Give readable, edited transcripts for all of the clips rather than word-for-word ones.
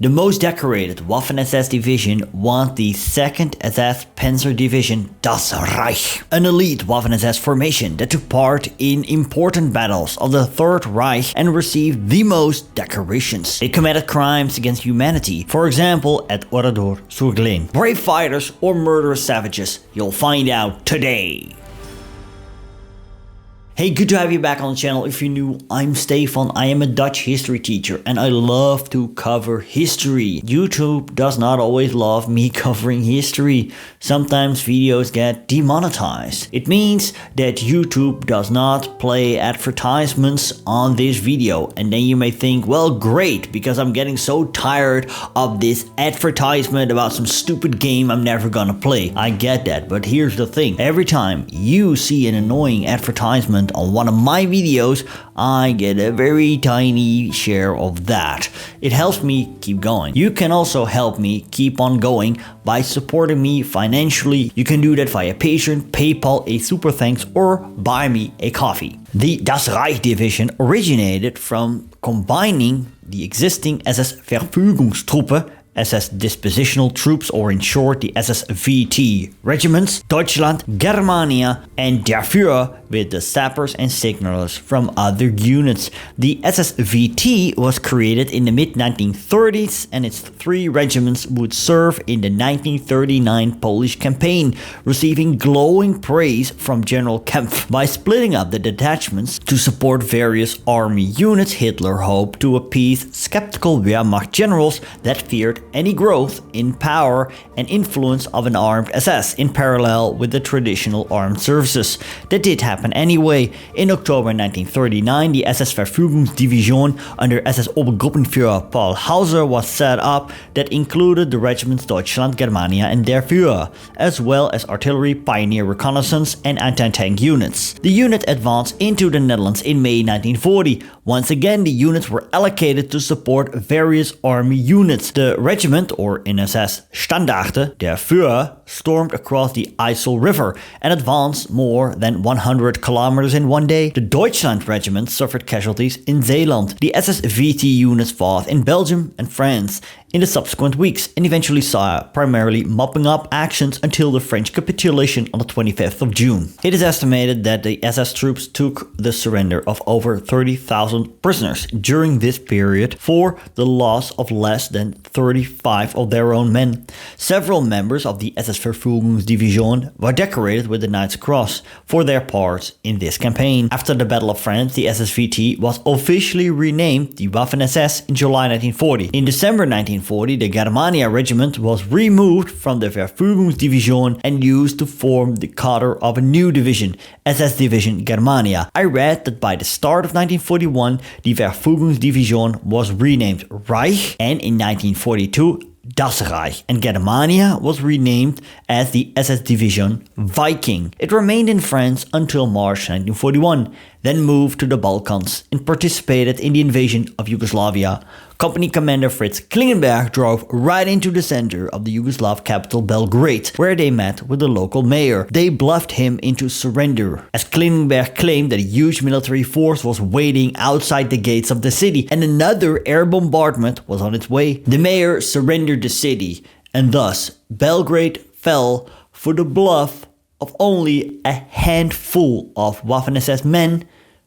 The most decorated Waffen-SS division was the 2nd SS Panzer Division Das Reich, an elite Waffen-SS formation that took part in important battles of the Third Reich and received the most decorations. They committed crimes against humanity, for example at Oradour-sur-Glane. Brave fighters or murderous savages? You'll find out today. Hey, good to have you back on the channel. If you're new, I'm Stefan. I am a Dutch history teacher and I love to cover history. YouTube does not always love me covering history. Sometimes videos get demonetized. It means that YouTube does not play advertisements on this video. And then you may think, well, great, because I'm getting so tired of this advertisement about some stupid game I'm never gonna play. I get that, but here's the thing. Every time you see an annoying advertisement on one of my videos, I get a very tiny share of that. It helps me keep going. You can also help me keep on going by supporting me financially. You can do that via Patreon, PayPal, a super thanks, or buy me a coffee. The Das Reich division originated from combining the existing SS Verfügungstruppe, SS Dispositional Troops, or in short the SSVT regiments, Deutschland, Germania, and Der Führer, with the sappers and signalers from other units. The SSVT was created in the mid-1930s and its 3 regiments would serve in the 1939 Polish campaign, receiving glowing praise from General Kempf. By splitting up the detachments to support various army units, Hitler hoped to appease skeptical Wehrmacht generals that feared any growth in power and influence of an armed SS in parallel with the traditional armed services. That did happen anyway. In October 1939, the SS Verfügungsdivision under SS Obergruppenführer Paul Hauser was set up that included the regiments Deutschland, Germania, and Der Führer, as well as artillery, pioneer reconnaissance, and anti-tank units. The unit advanced into the Netherlands in May 1940. Once again, the units were allocated to support various army units. The regiment, or in SS Standarte, Der Führer, stormed across the IJssel River and advanced more than 100 kilometers in one day. The Deutschland regiment suffered casualties in Zeeland. The SSVT units fought in Belgium and France in the subsequent weeks and eventually saw primarily mopping up actions until the French capitulation on the 25th of June. It is estimated that the SS troops took the surrender of over 30,000 prisoners during this period for the loss of less than 35 of their own men. Several members of the SS Verfügungsdivision were decorated with the Knight's Cross for their parts in this campaign. After the Battle of France, the SSVT was officially renamed the Waffen-SS in July 1940. In December 1940, the Germania regiment was removed from the Verfügungsdivision and used to form the cadre of a new division, SS Division Germania. I read that by the start of 1941, the Verfügungsdivision was renamed Reich, and in 1942, Das Reich, and Germania was renamed as the SS Division Viking. It remained in France until March 1941, then moved to the Balkans and participated in the invasion of Yugoslavia. Company commander Fritz Klingenberg drove right into the center of the Yugoslav capital Belgrade, where they met with the local mayor. They bluffed him into surrender, as Klingenberg claimed that a huge military force was waiting outside the gates of the city and another air bombardment was on its way. The mayor surrendered the city, and thus Belgrade fell for the bluff of only a handful of Waffen-SS men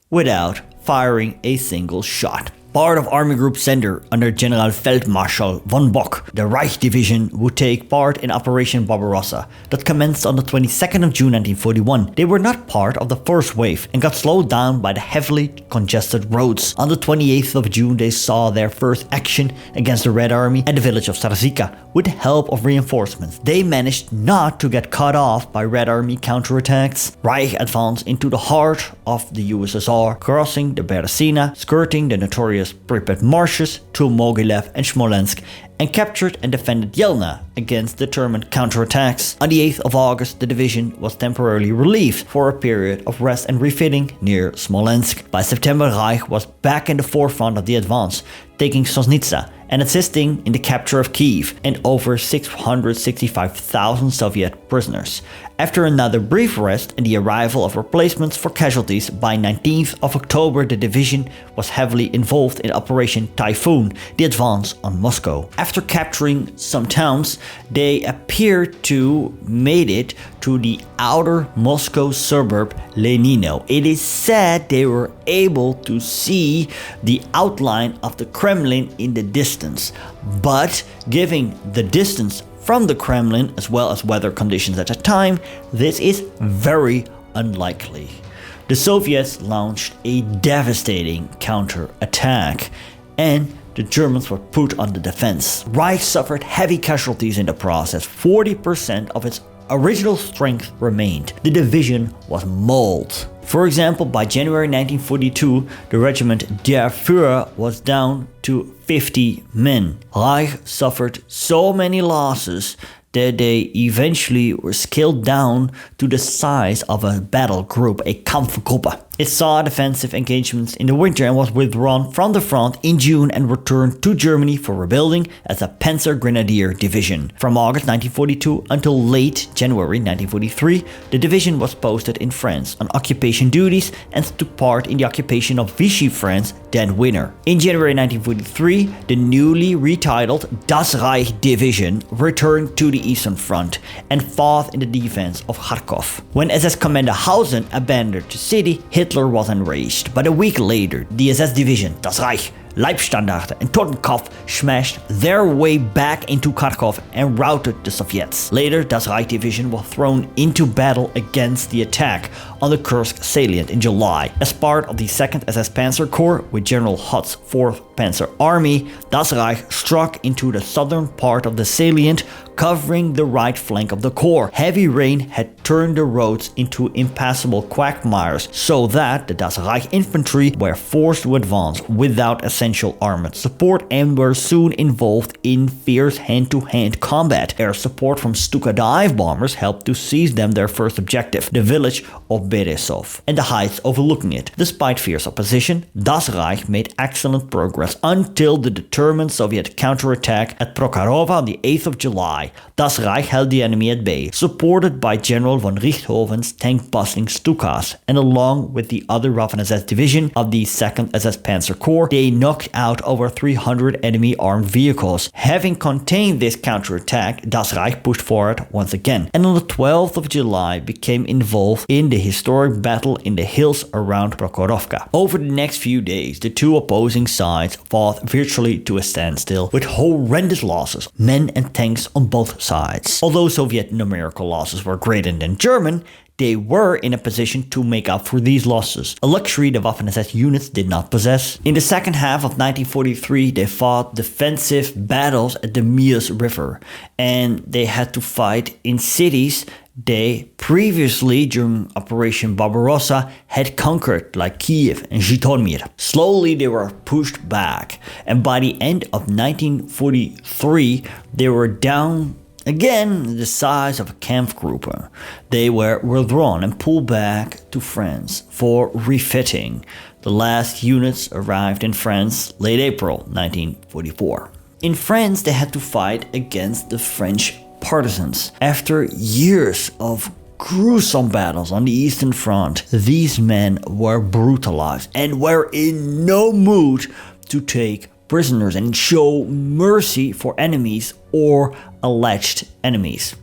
without firing a single shot. Part of Army Group Sender under General Feldmarschall von Bock, the Reich Division would take part in Operation Barbarossa that commenced on the 22nd of June 1941. They were not part of the first wave and got slowed down by the heavily congested roads. On the 28th of June they saw their first action against the Red Army at the village of Starzica with the help of reinforcements. They managed not to get cut off by Red Army counterattacks. Reich advanced into the heart of the USSR, crossing the Beresina, skirting the notorious Pripyat marshes to Mogilev and Smolensk, and captured and defended Yelna against determined counterattacks. On the 8th of August, the division was temporarily relieved for a period of rest and refitting near Smolensk. By September, Reich was back in the forefront of the advance, taking Sosnitsa and assisting in the capture of Kiev and over 665,000 Soviet prisoners. After another brief rest and the arrival of replacements for casualties, by 19th of October the division was heavily involved in Operation Typhoon, the advance on Moscow. After capturing some towns, they appeared to made it to the outer Moscow suburb Lenino. It is said they were able to see the outline of the Kremlin in the distance, but given the distance from the Kremlin as well as weather conditions at the time, this is very unlikely. The Soviets launched a devastating counterattack and the Germans were put on the defense. Reich suffered heavy casualties in the process. 40% of its original strength remained. The division was mauled. For example, by January 1942, the regiment Der Führer was down to 50 men. Reich suffered so many losses that they eventually were scaled down to the size of a battle group, a Kampfgruppe. It saw defensive engagements in the winter and was withdrawn from the front in June and returned to Germany for rebuilding as a Panzer Grenadier Division. From August 1942 until late January 1943, the division was posted in France on occupation duties and took part in the occupation of Vichy France that winter. In January 1943, the newly retitled Das Reich Division returned to the Eastern Front and fought in the defense of Kharkov. When SS Commander Hausen abandoned the city, Hitler was enraged, but a week later, the SS Division, Das Reich, Leibstandarte and Totenkopf smashed their way back into Kharkov and routed the Soviets. Later, Das Reich Division was thrown into battle against the attack on the Kursk salient in July. As part of the 2nd SS Panzer Corps with General Hutt's 4th Panzer Army, Das Reich struck into the southern part of the salient, covering the right flank of the corps. Heavy rain had turned the roads into impassable quagmires, so that the Das Reich infantry were forced to advance without essential armored support and were soon involved in fierce hand-to-hand combat. Air support from Stuka dive bombers helped to seize them their first objective, the village of Beresov, and the heights overlooking it. Despite fierce opposition, Das Reich made excellent progress until the determined Soviet counterattack at Prokharova on the 8th of July. Das Reich held the enemy at bay, supported by General von Richthoven's tank-busting Stukas, and along with the other Waffen-SS division of the 2nd SS Panzer Corps, they knocked out over 300 enemy armed vehicles. Having contained this counterattack, Das Reich pushed forward once again, and on the 12th of July became involved in the historic battle in the hills around Prokhorovka. Over the next few days, the two opposing sides fought virtually to a standstill, with horrendous losses, men and tanks on both sides. Although Soviet numerical losses were greater than German, they were in a position to make up for these losses, a luxury the Waffen-SS units did not possess. In the second half of 1943, they fought defensive battles at the Mius River, and they had to fight in cities they previously, during Operation Barbarossa, had conquered, like Kiev and Zhytomyr. Slowly they were pushed back, and by the end of 1943, they were down again the size of a Kampfgruppe. They were withdrawn and pulled back to France for refitting. The last units arrived in France late April 1944. In France, they had to fight against the French partisans. After years of gruesome battles on the Eastern Front, these men were brutalized and were in no mood to take prisoners and show mercy for enemies or alleged enemies.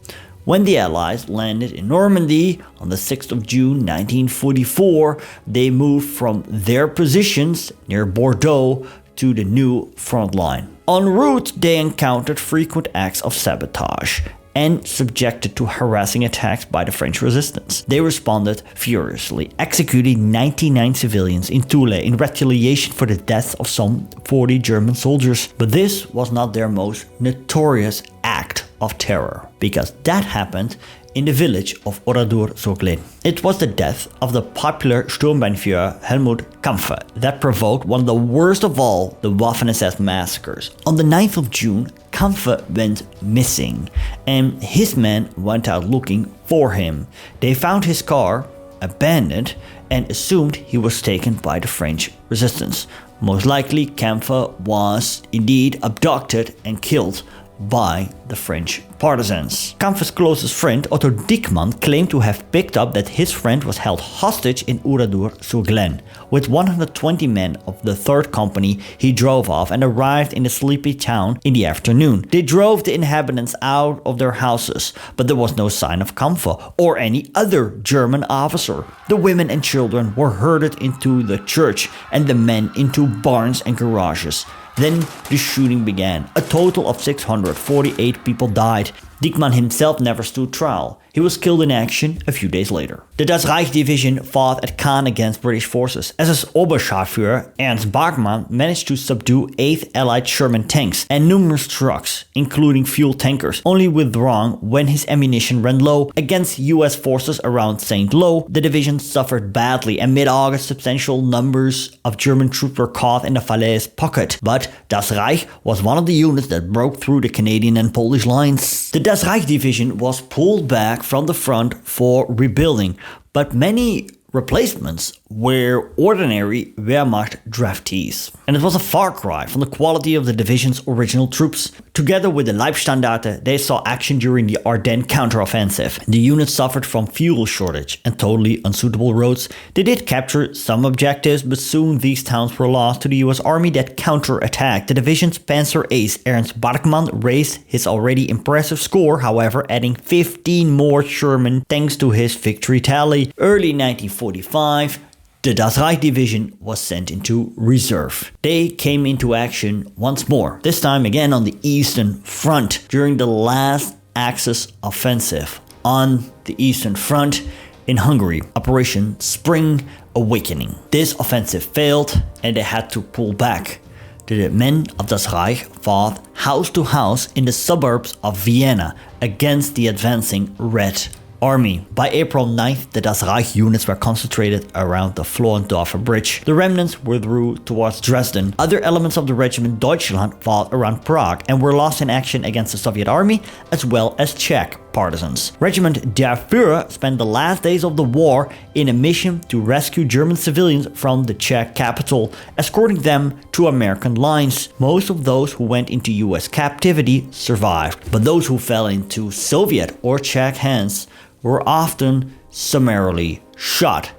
When the Allies landed in Normandy on the 6th of June 1944, they moved from their positions near Bordeaux to the new front line. En route, they encountered frequent acts of sabotage and subjected to harassing attacks by the French resistance. They responded furiously, executing 99 civilians in Toul in retaliation for the deaths of some 40 German soldiers. But this was not their most notorious act of terror, because that happened in the village of Oradour-sur-Glane. It was the death of the popular Sturmbannführer Helmut Kampfe that provoked one of the worst of all the Waffen-SS massacres. On the 9th of June, Kampfe went missing, and his men went out looking for him. They found his car abandoned and assumed he was taken by the French resistance. Most likely, Kämpfer was indeed abducted and killed by the French partisans. Kämpfer's closest friend, Otto Diekmann, claimed to have picked up that his friend was held hostage in Oradour-sur-Glane. With 120 men of the 3rd Company, he drove off and arrived in the sleepy town in the afternoon. They drove the inhabitants out of their houses, but there was no sign of Kämpfer or any other German officer. The women and children were herded into the church and the men into barns and garages. Then the shooting began. A total of 648 people died. Diekmann himself never stood trial. He was killed in action a few days later. The Das Reich Division fought at Caen against British forces. SS Oberscharführer Ernst Bachmann managed to subdue 8 Allied Sherman tanks and numerous trucks, including fuel tankers, only withdrawing when his ammunition ran low. Against US forces around St. Lo, the division suffered badly, and mid-August substantial numbers of German troops were caught in the Falaise pocket. But Das Reich was one of the units that broke through the Canadian and Polish lines. The Das Reich Division was pulled back from the front for rebuilding, but many replacements were ordinary Wehrmacht draftees. And it was a far cry from the quality of the division's original troops. Together with the Leibstandarte, they saw action during the Ardennes counteroffensive. The unit suffered from fuel shortage and totally unsuitable roads. They did capture some objectives, but soon these towns were lost to the US Army that counterattacked. The division's Panzer ace Ernst Bachmann raised his already impressive score, however, adding 15 more Sherman thanks to his victory tally. Early 1945, the Das Reich Division was sent into reserve. They came into action once more, this time again on the Eastern Front, during the last Axis offensive on the Eastern Front in Hungary, Operation Spring Awakening. This offensive failed and they had to pull back. The men of Das Reich fought house to house in the suburbs of Vienna against the advancing Red Army. By April 9th, the Das Reich units were concentrated around the Flohendorfer Bridge. The remnants withdrew towards Dresden. Other elements of the regiment Deutschland fought around Prague and were lost in action against the Soviet army as well as Czech partisans. Regiment Der Führer spent the last days of the war in a mission to rescue German civilians from the Czech capital, escorting them to American lines. Most of those who went into US captivity survived, but those who fell into Soviet or Czech hands were often summarily shot,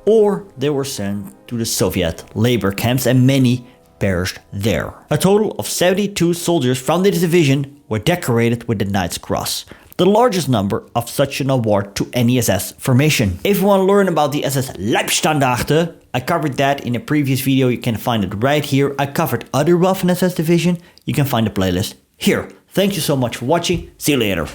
or they were sent to the Soviet labor camps, and many perished there. A total of 72 soldiers from this division were decorated with the Knight's Cross, the largest number of such an award to any SS formation. If you want to learn about the SS Leibstandarte, I covered that in a previous video, you can find it right here. I covered other Waffen-SS division, you can find the playlist here. Thank you so much for watching, see you later.